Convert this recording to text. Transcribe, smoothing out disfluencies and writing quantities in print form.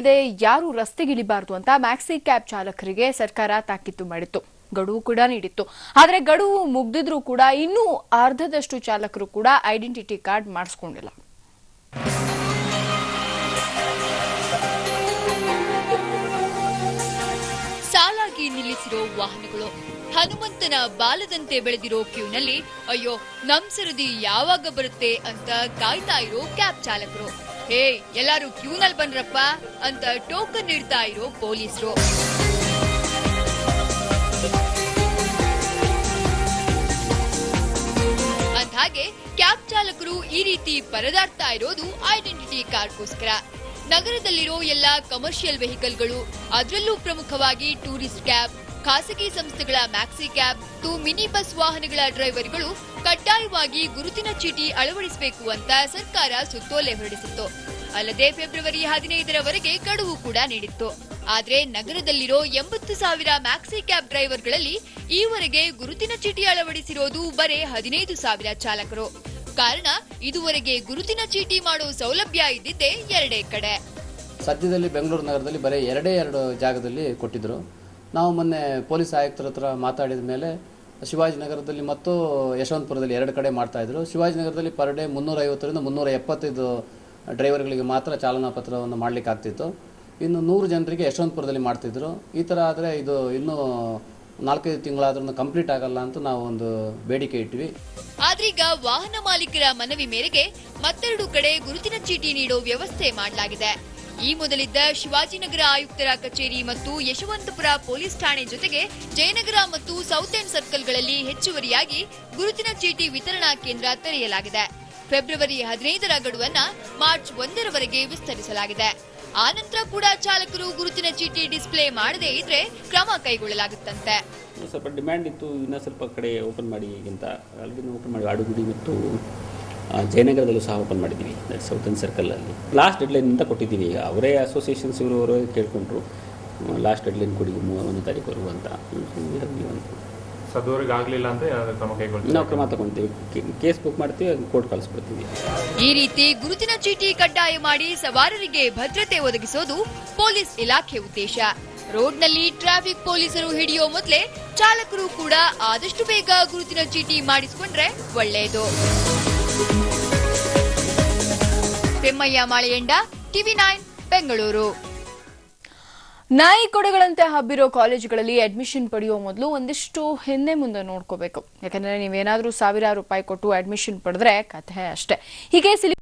ಇಲ್ಲದೆ ಯಾರು ರಸ್ತೆಗಿಳಿಬಾರದು ಅಂತ ಮ್ಯಾಕ್ಸಿ ಕ್ಯಾಬ್ ಚಾಲಕರಿಗೆ ಸರ್ಕಾರ ತಾಕೀತು ಮಾಡಿತ್ತು. ಗಡುವು ಕೂಡ ನೀಡಿತ್ತು. ಆದರೆ ಗಡುವು ಮುಗಿದಿದ್ರೂ ಕೂಡ ಇನ್ನೂ ಅರ್ಧದಷ್ಟು ಚಾಲಕರು ಕೂಡ ಐಡೆಂಟಿಟಿ ಕಾರ್ಡ್ ಮಾಡಿಸಿಕೊಂಡಿಲ್ಲ. ಸಾಲಾಗಿ ನಿಲ್ಲಿಸಿರೋ ವಾಹನಗಳು, ಹನುಮಂತನ ಬಾಲದಂತೆ ಬೆಳೆದಿರೋ ಕ್ಯೂನಲ್ಲಿ ಅಯ್ಯೋ ನಮ್ ಸರದಿ ಯಾವಾಗ ಬರುತ್ತೆ ಅಂತ ಕಾಯ್ತಾ ಇರೋ ಕ್ಯಾಬ್ ಚಾಲಕರು. ಹೇ, ಎಲ್ಲಾರು ಕ್ಯೂನಲ್ಲಿ ಬನ್ರಪ್ಪ ಅಂತ ಟೋಕನ್ ನೀಡ್ತಾ ಇರೋ ಪೊಲೀಸರು. ಅಂದ್ಹಾಗೆ ಕ್ಯಾಬ್ ಚಾಲಕರು ಈ ರೀತಿ ಪರದಾಡ್ತಾ ಇರೋದು ಐಡೆಂಟಿಟಿ ಕಾರ್ಡ್ಗೋಸ್ಕರ. ನಗರದಲ್ಲಿರೋ ಎಲ್ಲ ಕಮರ್ಷಿಯಲ್ ವೆಹಿಕಲ್ಗಳು, ಅದರಲ್ಲೂ ಪ್ರಮುಖವಾಗಿ ಟೂರಿಸ್ಟ್ ಕ್ಯಾಬ್, ಖಾಸಗಿ ಸಂಸ್ಥೆಗಳ ಮ್ಯಾಕ್ಸಿ ಕ್ಯಾಬ್ ಮತ್ತು ಮಿನಿ ಬಸ್ ವಾಹನಗಳ ಡ್ರೈವರ್ಗಳು ಕಡ್ಡಾಯವಾಗಿ ಗುರುತಿನ ಚೀಟಿ ಅಳವಡಿಸಬೇಕು ಅಂತ ಸರ್ಕಾರ ಸುತ್ತೋಲೆ ಹೊರಡಿಸಿತ್ತು. ಅಲ್ಲದೆ ಫೆಬ್ರವರಿ 15ರವರೆಗೆ ಗಡುವು ಕೂಡ ನೀಡಿತ್ತು. ಆದ್ರೆ ನಗರದಲ್ಲಿರೋ 80,000 ಮ್ಯಾಕ್ಸಿ ಕ್ಯಾಬ್ ಡ್ರೈವರ್ಗಳಲ್ಲಿ ಈವರೆಗೆ ಗುರುತಿನ ಚೀಟಿ ಅಳವಡಿಸಿರೋದು ಬರೇ 15,000 ಚಾಲಕರು. ಕಾರಣ, ಇದುವರೆಗೆ ಗುರುತಿನ ಚೀಟಿ ಮಾಡೋ ಸೌಲಭ್ಯ ಇದ್ದಿದ್ದೇ 2 ಕಡೆ. ಸದ್ಯದಲ್ಲಿ ಬೆಂಗಳೂರು ನಗರದಲ್ಲಿ ಬರೀ 2 ಜಾಗದಲ್ಲಿ ಕೊಟ್ಟಿದ್ರು. ನಾವು ಮೊನ್ನೆ ಪೊಲೀಸ್ ಆಯುಕ್ತರ ಹತ್ರ ಮಾತಾಡಿದ ಮೇಲೆ ಶಿವಾಜಿನಗರದಲ್ಲಿ ಮತ್ತು ಯಶವಂತಪುರದಲ್ಲಿ 2 ಕಡೆ ಮಾಡ್ತಾ ಇದ್ರು. ಶಿವಾಜಿನಗರದಲ್ಲಿ ಪರ್ ಡೇ 350ರಿಂದ 375 ಡ್ರೈವರ್ಗಳಿಗೆ ಮಾತ್ರ ಚಾಲನಾ ಪತ್ರವನ್ನು ಮಾಡಲಿಕ್ಕೆ ಆಗ್ತಿತ್ತು. ಇನ್ನು 100 ಜನರಿಗೆ ಯಶವಂತಪುರದಲ್ಲಿ ಮಾಡ್ತಿದ್ರು. ಈ ಥರ ಆದರೆ ಇದು ಇನ್ನೂ 4-5 ತಿಂಗಳಾದ್ರೂ ಕಂಪ್ಲೀಟ್ ಆಗಲ್ಲ ಅಂತ ನಾವು ಒಂದು ಬೇಡಿಕೆ ಇಟ್ವಿ. ಆದ್ರೀಗ ವಾಹನ ಮಾಲೀಕರ ಮನವಿ ಮೇರೆಗೆ ಮತ್ತೆರಡು ಕಡೆ ಗುರುತಿನ ಚೀಟಿ ನೀಡೋ ವ್ಯವಸ್ಥೆ ಮಾಡಲಾಗಿದೆ. ಈ ಮೊದಲಿದ್ದ ಶಿವಾಜಿನಗರ ಆಯುಕ್ತರ ಕಚೇರಿ ಮತ್ತು ಯಶವಂತಪುರ ಪೊಲೀಸ್ ಠಾಣೆ ಜೊತೆಗೆ ಜಯನಗರ ಮತ್ತು ಸೌತ್ ಎಂಡ್ ಸರ್ಕಲ್ಗಳಲ್ಲಿ ಹೆಚ್ಚುವರಿಯಾಗಿ ಗುರುತಿನ ಚೀಟಿ ವಿತರಣಾ ಕೇಂದ್ರ ತೆರೆಯಲಾಗಿದೆ. ಫೆಬ್ರವರಿ 15ರ ಗಡುವನ್ನ ಮಾರ್ಚ್ 1ರವರೆಗೆ ವಿಸ್ತರಿಸಲಾಗಿದೆ. ಆನಂತರ ಕೂಡ ಚಾಲಕರು ಗುರುತಿನ ಚೀಟಿ ಡಿಸ್ಪ್ಲೇ ಮಾಡದೇ ಇದ್ರೆ ಕ್ರಮ ಕೈಗೊಳ್ಳಲಾಗುತ್ತಂತೆ. ಸ್ವಲ್ಪ ಡಿಮ್ಯಾಂಡ್ ಇತ್ತು, ಇನ್ನೂ ಸ್ವಲ್ಪ ಕಡೆ ಓಪನ್ ಮಾಡಿ ಅಂತ ಆಲ್ರೆಡಿ ಓಪನ್ ಮಾಡಿ ಆಡುಗುಡಿ ಮತ್ತು ಜಯನಗರದಲ್ಲೂ ಸಹ ಓಪನ್ ಮಾಡಿದ್ದೀವಿ. ಸೌತ್ ಎಂಡ್ ಸರ್ಕಲಲ್ಲಿ ಲಾಸ್ಟ್ ಡೆಡ್ಲೈನ್ ಅಂತ ಕೊಟ್ಟಿದ್ದೀವಿ. ಈಗ ಅವರೇ ಅಸೋಸಿಯೇಷನ್ಸ್ ಇವರವರೇ ಕೇಳ್ಕೊಂಡ್ರು ಲಾಸ್ಟ್ ಡೆಡ್ಲೈನ್ ಕೊಡಿ 31 ತಾರೀಕು ಅಂತ. ಸದೂರಿಗೆ ಆಗಲಿಲ್ಲ ಅಂತ ನಾವು ಕ್ರಮ ತಗೊಳ್ತೀವಿ, ಕೇಸ್ ಬುಕ್ ಮಾಡ್ತೀವಿ, ಕೋರ್ಟ್ ಕಳಿಸ್ಬಿಡ್ತೀವಿ. ಈ ರೀತಿ ಗುರುತಿನ ಚೀಟಿ ಕಡ್ಡಾಯ ಮಾಡಿ ಸವಾರರಿಗೆ ಭದ್ರತೆ ಒದಗಿಸೋದು ಪೊಲೀಸ್ ಇಲಾಖೆ ಉದ್ದೇಶ. ರೋಡ್ನಲ್ಲಿ ಟ್ರಾಫಿಕ್ ಪೊಲೀಸರು ಹಿಡಿಯೋ ಮೊದಲೇ ಚಾಲಕರು ಕೂಡ ಆದಷ್ಟು ಬೇಗ ಗುರುತಿನ ಚೀಟಿ ಮಾಡಿಸಿಕೊಂಡ್ರೆ ಒಳ್ಳೆಯದು. ಪೆಮ್ಮಯ್ಯ ಮಾಳೆಯಂಡ, TV9 ಬೆಂಗಳೂರು. ನಾಯಿ ಕೊಡೆಗಳಂತೆ ಹಬ್ಬಿರೋ ಕಾಲೇಜುಗಳಲ್ಲಿ ಅಡ್ಮಿಷನ್ ಪಡೆಯುವ ಮೊದಲು ಒಂದಿಷ್ಟು ಹಿಂದೆ ಮುಂದೆ ನೋಡ್ಕೋಬೇಕು. ಯಾಕಂದ್ರೆ ನೀವೇನಾದ್ರೂ ₹1000 ಕೊಟ್ಟು ಅಡ್ಮಿಷನ್ ಪಡೆದ್ರೆ ಕಥೆ ಅಷ್ಟೇ. ಹೀಗೆ